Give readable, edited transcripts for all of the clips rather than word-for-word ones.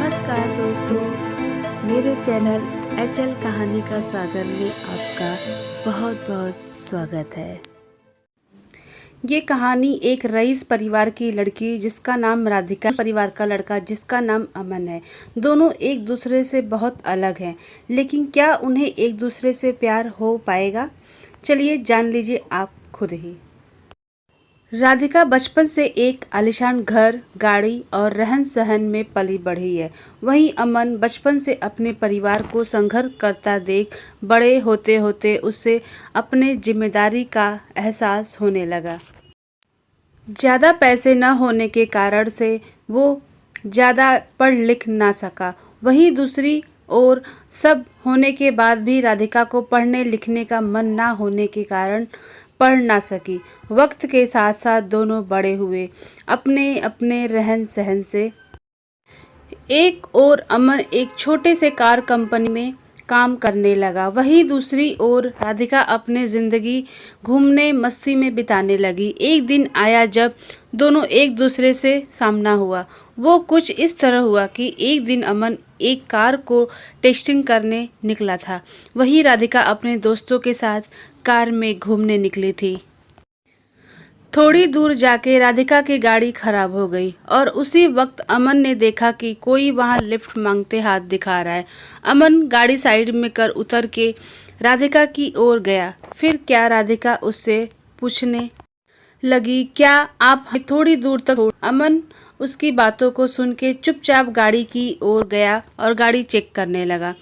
नमस्कार दोस्तों, मेरे चैनल एचएल कहानी का सागर में आपका बहुत बहुत स्वागत है। ये कहानी एक रईस परिवार की लड़की जिसका नाम राधिका, परिवार का लड़का जिसका नाम अमन है। दोनों एक दूसरे से बहुत अलग हैं, लेकिन क्या उन्हें एक दूसरे से प्यार हो पाएगा? चलिए जान लीजिए आप खुद ही। राधिका बचपन से एक आलीशान घर, गाड़ी और रहन सहन में पली बढ़ी है। वहीं अमन बचपन से अपने परिवार को संघर्ष करता देख बड़े होते होते उसे अपने जिम्मेदारी का एहसास होने लगा। ज़्यादा पैसे न होने के कारण से वो ज़्यादा पढ़ लिख ना सका। वहीं दूसरी ओर सब होने के बाद भी राधिका को पढ़ने लिखने का मन ना होने के कारण पढ़ ना सकी। वक्त के साथ साथ दोनों बड़े हुए अपने अपने रहन सहन से। एक ओर अमन एक छोटे से कार कंपनी में काम करने लगा, वहीं दूसरी ओर राधिका अपने ज़िंदगी घूमने मस्ती में बिताने लगी। एक दिन आया जब दोनों एक दूसरे से सामना हुआ। वो कुछ इस तरह हुआ कि एक दिन अमन एक कार को टेस्टिंग करने निकला था, वहीं राधिका अपने दोस्तों के साथ कार में घूमने निकली थी। थोड़ी दूर जाके राधिका की गाड़ी खराब हो गई और उसी वक्त अमन ने देखा कि कोई वहां लिफ्ट मांगते हाथ दिखा रहा है। अमन गाड़ी साइड में कर उतर के राधिका की ओर गया। फिर क्या राधिका उससे पूछने लगी, क्या आप थोड़ी दूर तक? अमन उसकी बातों को सुन के चुपचाप गाड़ी की ओर गया और गाड़ी चेक करने लगा।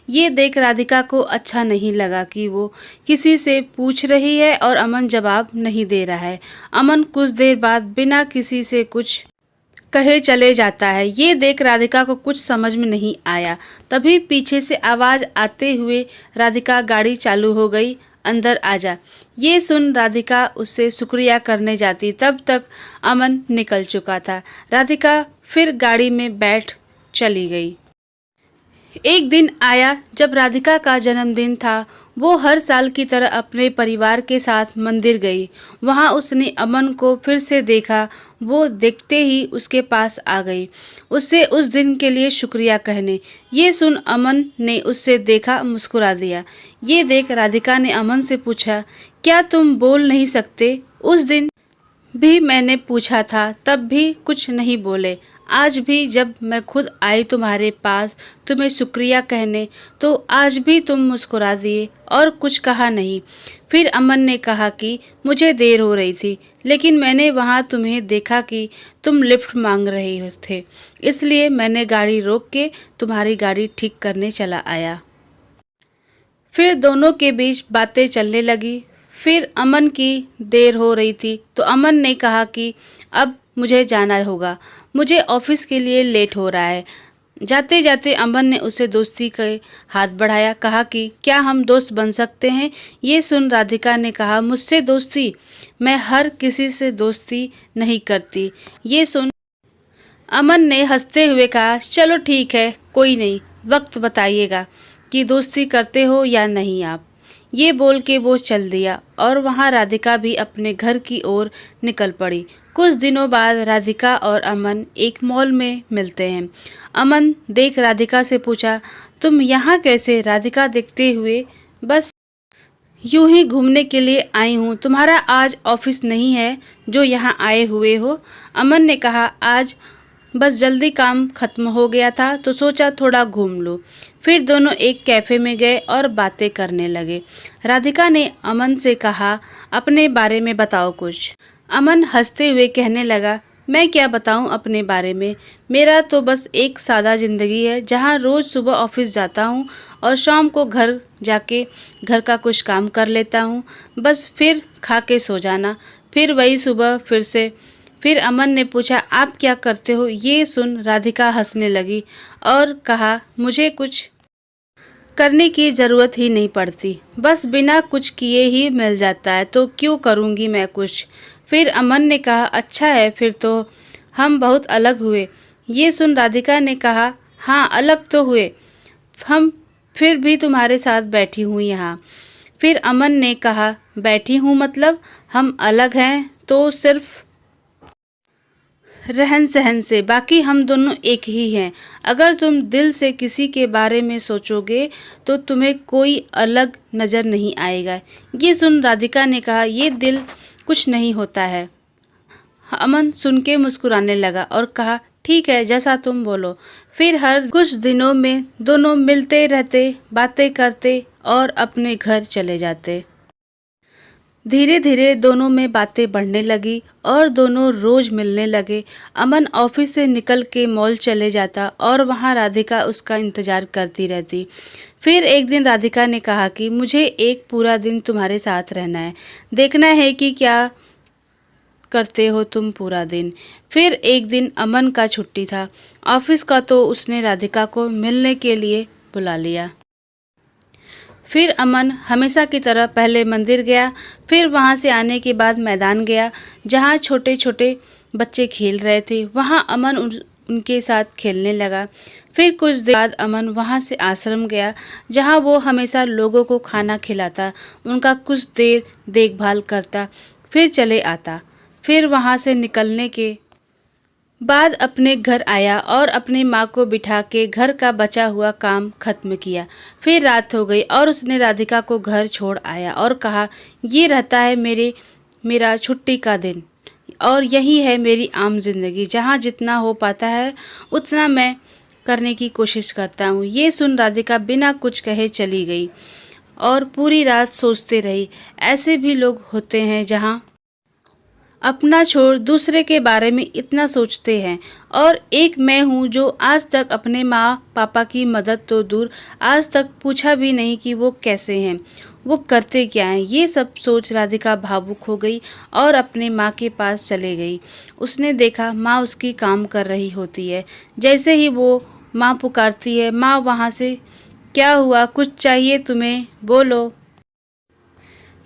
ये देख राधिका को अच्छा नहीं लगा कि वो किसी से पूछ रही है और अमन जवाब नहीं दे रहा है। अमन कुछ देर बाद बिना किसी से कुछ कहे चले जाता है। ये देख राधिका को कुछ समझ में नहीं आया। तभी पीछे से आवाज़ आते हुए राधिका गाड़ी चालू हो गई, अंदर आजा। ये सुन राधिका उससे शुक्रिया करने जाती, तब तक अमन निकल चुका था। राधिका फिर गाड़ी में बैठ चली गई। एक दिन आया जब राधिका का जन्मदिन था। वो हर साल की तरह अपने परिवार के साथ मंदिर गई। वहां उसने अमन को फिर से देखा। वो देखते ही उसके पास आ गई, उससे उस दिन के लिए शुक्रिया कहने। ये सुन अमन ने उससे देखा, मुस्कुरा दिया। ये देख राधिका ने अमन से पूछा, क्या तुम बोल नहीं सकते? उस दिन भी मैंने पूछा था, तब भी कुछ नहीं बोले। आज भी जब मैं खुद आई तुम्हारे पास तुम्हें शुक्रिया कहने, तो आज भी तुम मुस्कुरा दिए और कुछ कहा नहीं। फिर अमन ने कहा कि मुझे देर हो रही थी, लेकिन मैंने वहाँ तुम्हें देखा कि तुम लिफ्ट मांग रहे थे, इसलिए मैंने गाड़ी रोक के तुम्हारी गाड़ी ठीक करने चला आया। फिर दोनों के बीच बातें चलने लगी। फिर अमन की देर हो रही थी तो अमन ने कहा कि अब मुझे जाना होगा, मुझे ऑफिस के लिए लेट हो रहा है। जाते जाते अमन ने उसे दोस्ती के हाथ बढ़ाया, कहा कि क्या हम दोस्त बन सकते हैं? ये सुन राधिका ने कहा, मुझसे दोस्ती? मैं हर किसी से दोस्ती नहीं करती। ये सुन अमन ने हंसते हुए कहा, चलो ठीक है, कोई नहीं, वक्त बताइएगा कि दोस्ती करते हो या नहीं आप। ये बोल के वो चल दिया और वहाँ राधिका भी अपने घर की ओर निकल पड़ी। कुछ दिनों बाद राधिका और अमन एक मॉल में मिलते हैं। अमन देख राधिका से पूछा, तुम यहाँ कैसे? राधिका देखते हुए, बस यूं ही घूमने के लिए आई हूँ, तुम्हारा आज ऑफिस नहीं है जो यहाँ आए हुए हो? अमन ने कहा, आज बस जल्दी काम खत्म हो गया था तो सोचा थोड़ा घूम लूँ। फिर दोनों एक कैफ़े में गए और बातें करने लगे। राधिका ने अमन से कहा, अपने बारे में बताओ कुछ। अमन हंसते हुए कहने लगा, मैं क्या बताऊं अपने बारे में, मेरा तो बस एक सादा ज़िंदगी है जहां रोज़ सुबह ऑफिस जाता हूं और शाम को घर जाके घर का कुछ काम कर लेता हूं, बस फिर खा के सो जाना, फिर वही सुबह फिर से। फिर अमन ने पूछा, आप क्या करते हो? ये सुन राधिका हंसने लगी और कहा, मुझे कुछ करने की ज़रूरत ही नहीं पड़ती, बस बिना कुछ किए ही मिल जाता है, तो क्यों करूँगी मैं कुछ। फिर अमन ने कहा, अच्छा है, फिर तो हम बहुत अलग हुए। ये सुन राधिका ने कहा, हाँ अलग तो हुए हम, फिर भी तुम्हारे साथ बैठी हूँ यहाँ। फिर अमन ने कहा, बैठी हूँ मतलब हम अलग हैं तो सिर्फ रहन सहन से, बाकी हम दोनों एक ही हैं। अगर तुम दिल से किसी के बारे में सोचोगे तो तुम्हें कोई अलग नज़र नहीं आएगा। ये सुन राधिका ने कहा, ये दिल कुछ नहीं होता है। अमन सुन के मुस्कुराने लगा और कहा, ठीक है, जैसा तुम बोलो। फिर हर कुछ दिनों में दोनों मिलते रहते, बातें करते और अपने घर चले जाते। धीरे धीरे दोनों में बातें बढ़ने लगी और दोनों रोज मिलने लगे। अमन ऑफिस से निकल के मॉल चले जाता और वहाँ राधिका उसका इंतजार करती रहती। फिर एक दिन राधिका ने कहा कि मुझे एक पूरा दिन तुम्हारे साथ रहना है, देखना है कि क्या करते हो तुम पूरा दिन। फिर एक दिन अमन का छुट्टी था ऑफिस का, तो उसने राधिका को मिलने के लिए बुला लिया। फिर अमन हमेशा की तरह पहले मंदिर गया, फिर वहाँ से आने के बाद मैदान गया जहाँ छोटे छोटे बच्चे खेल रहे थे। वहाँ अमन उनके साथ खेलने लगा। फिर कुछ देर बाद अमन वहाँ से आश्रम गया जहाँ वो हमेशा लोगों को खाना खिलाता, उनका कुछ देर देखभाल करता, फिर चले आता। फिर वहाँ से निकलने के बाद अपने घर आया और अपनी माँ को बिठा के घर का बचा हुआ काम खत्म किया। फिर रात हो गई और उसने राधिका को घर छोड़ आया और कहा, ये रहता है मेरा छुट्टी का दिन और यही है मेरी आम जिंदगी, जहाँ जितना हो पाता है उतना मैं करने की कोशिश करता हूँ। ये सुन राधिका बिना कुछ कहे चली गई और पूरी रात सोचते रही। ऐसे भी लोग होते हैं जहाँ अपना छोड़ दूसरे के बारे में इतना सोचते हैं, और एक मैं हूँ जो आज तक अपने माँ पापा की मदद तो दूर, आज तक पूछा भी नहीं कि वो कैसे हैं, वो करते क्या हैं। ये सब सोच राधिका भावुक हो गई और अपने माँ के पास चले गई। उसने देखा माँ उसकी काम कर रही होती है। जैसे ही वो माँ पुकारती है, माँ वहाँ से, क्या हुआ, कुछ चाहिए तुम्हें, बोलो।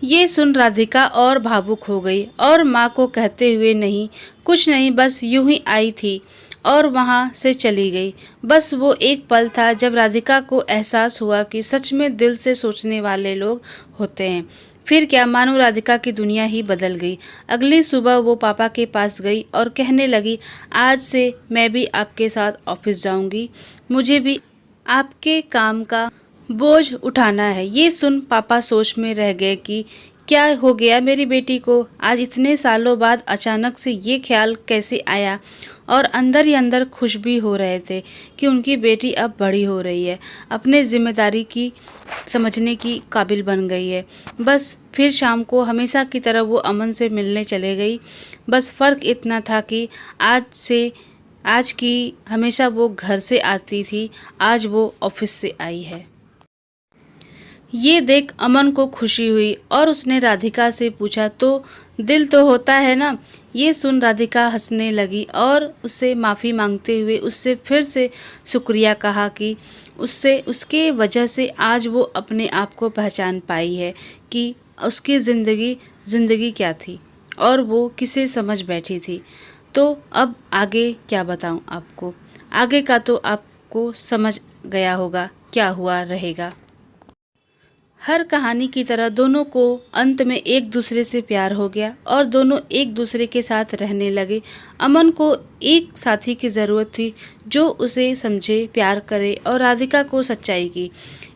ये सुन राधिका और भावुक हो गई और माँ को कहते हुए, नहीं कुछ नहीं, बस यूं ही आई थी, और वहाँ से चली गई। बस वो एक पल था जब राधिका को एहसास हुआ कि सच में दिल से सोचने वाले लोग होते हैं। फिर क्या, मानो राधिका की दुनिया ही बदल गई। अगली सुबह वो पापा के पास गई और कहने लगी, आज से मैं भी आपके साथ ऑफिस जाऊंगी, मुझे भी आपके काम का बोझ उठाना है। ये सुन पापा सोच में रह गए कि क्या हो गया मेरी बेटी को, आज इतने सालों बाद अचानक से ये ख्याल कैसे आया। और अंदर ही अंदर खुश भी हो रहे थे कि उनकी बेटी अब बड़ी हो रही है, अपने जिम्मेदारी की समझने की काबिल बन गई है। बस फिर शाम को हमेशा की तरह वो अमन से मिलने चले गई। बस फ़र्क इतना था कि आज की हमेशा वो घर से आती थी, आज वो ऑफिस से आई है। ये देख अमन को खुशी हुई और उसने राधिका से पूछा, तो दिल तो होता है ना। ये सुन राधिका हंसने लगी और उससे माफ़ी मांगते हुए उससे फिर से शुक्रिया कहा कि उसके वजह से आज वो अपने आप को पहचान पाई है कि उसकी ज़िंदगी क्या थी और वो किसे समझ बैठी थी। तो अब आगे क्या बताऊं आपको, आगे का तो आपको समझ गया होगा क्या हुआ रहेगा। हर कहानी की तरह दोनों को अंत में एक दूसरे से प्यार हो गया और दोनों एक दूसरे के साथ रहने लगे। अमन को एक साथी की ज़रूरत थी जो उसे समझे, प्यार करे, और राधिका को सच्चाई की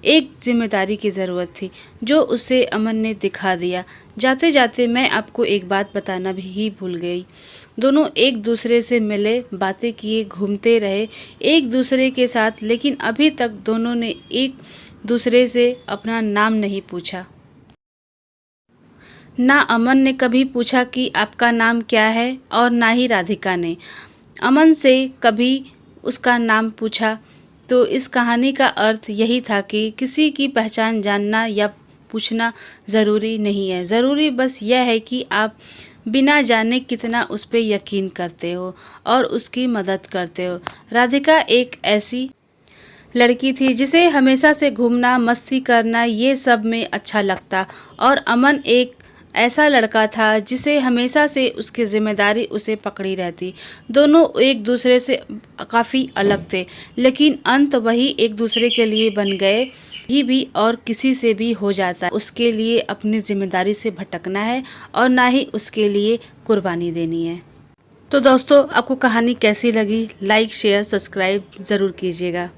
एक जिम्मेदारी की ज़रूरत थी जो उसे अमन ने दिखा दिया। जाते जाते मैं आपको एक बात बताना भी भूल गई। दोनों एक दूसरे से मिले, बातें किए, घूमते रहे एक दूसरे के साथ, लेकिन अभी तक दोनों ने एक दूसरे से अपना नाम नहीं पूछा। ना अमन ने कभी पूछा कि आपका नाम क्या है, और ना ही राधिका ने अमन से कभी उसका नाम पूछा। तो इस कहानी का अर्थ यही था कि किसी की पहचान जानना या पूछना ज़रूरी नहीं है। ज़रूरी बस यह है कि आप बिना जाने कितना उस पर यकीन करते हो और उसकी मदद करते हो। राधिका एक ऐसी लड़की थी जिसे हमेशा से घूमना, मस्ती करना, ये सब में अच्छा लगता, और अमन एक ऐसा लड़का था जिसे हमेशा से उसकी जिम्मेदारी उसे पकड़ी रहती। दोनों एक दूसरे से काफ़ी अलग थे, लेकिन अंत वही एक दूसरे के लिए बन गए। भी और किसी से भी हो जाता है, उसके लिए अपनी जिम्मेदारी से भटकना है और ना ही उसके लिए कुर्बानी देनी है। तो दोस्तों आपको कहानी कैसी लगी, लाइक शेयर सब्सक्राइब ज़रूर कीजिएगा।